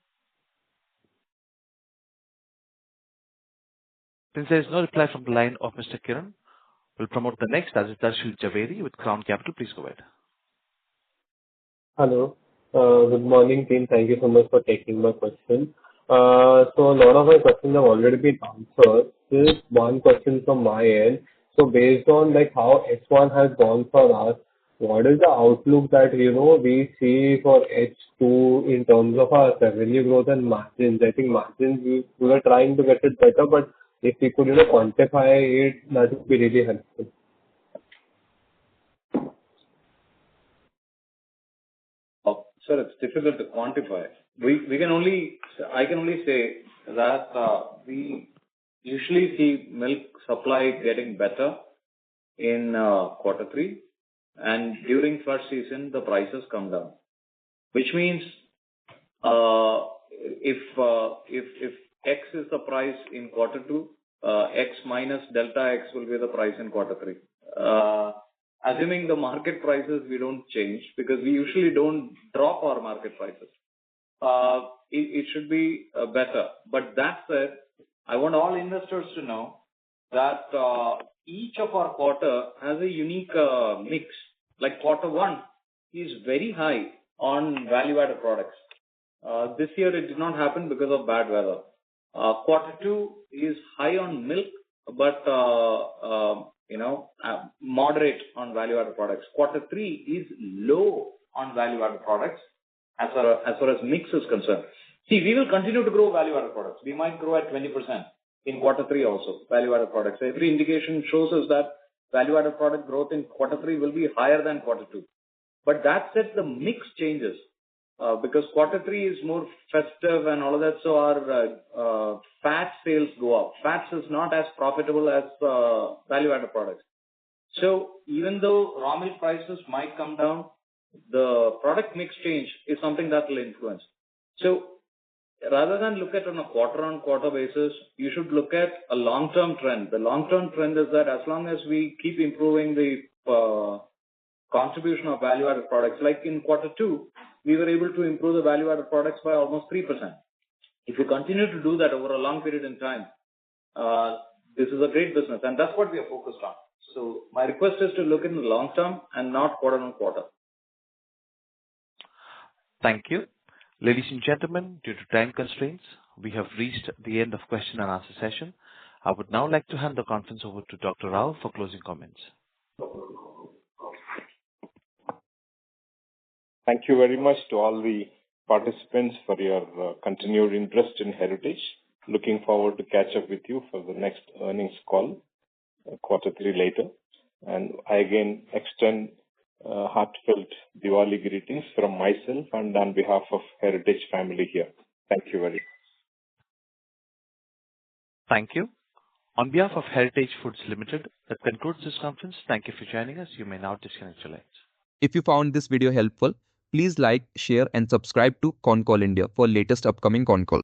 Since there is no reply from the line of Mr. Kiran, we'll promote the next, as is Darshil Javeri with Crown Capital. Please go ahead. Hello. Good morning, team. Thank you so much for taking my question. So a lot of my questions have already been answered. Just one question from my end. So based on how H1 has gone for us, what is the outlook that we see for H2 in terms of our revenue growth and margins? I think margins we were trying to get it better, but if we could quantify it, that would be really helpful. Sir, it's difficult to quantify. I can only say that we usually see milk supply getting better in quarter three, and during first season the prices come down, which means if X is the price in quarter two, X minus delta X will be the price in quarter three. Assuming the market prices we don't change, because we usually don't drop our market prices. It should be better. But that said, I want all investors to know that each of our quarter has a unique mix. Like quarter one is very high on value-added products. This year it did not happen because of bad weather. Quarter two is high on milk, but moderate on value-added products. Quarter three is low on value-added products as far as mix is concerned. See, we will continue to grow value-added products. We might grow at 20% in quarter three also, value-added products. Every indication shows us that value-added product growth in quarter three will be higher than quarter two. But that said, the mix changes because quarter three is more festive and all of that, so our fat sales go up. Fats is not as profitable as value-added products. So even though raw milk prices might come down, the product mix change is something that will influence. So rather than look at on a quarter-on-quarter basis, you should look at a long-term trend. The long-term trend is that as long as we keep improving the contribution of value-added products, like in quarter two, we were able to improve the value-added products by almost 3%. If you continue to do that over a long period in time, this is a great business, and that's what we are focused on. So my request is to look in the long term and not quarter-on-quarter. Thank you. Ladies and gentlemen, due to time constraints, we have reached the end of question and answer session. I would now like to hand the conference over to Dr. Rao for closing comments. Thank you very much to all the participants for your continued interest in Heritage. Looking forward to catch up with you for the next earnings call, quarter three later. And I again extend heartfelt Diwali greetings from myself and on behalf of Heritage family here. Thank you very much. Thank you. On behalf of Heritage Foods Limited, that concludes this conference. Thank you for joining us. You may now disconnect your lines. If you found this video helpful, please like, share and subscribe to Concall India for latest upcoming Concall.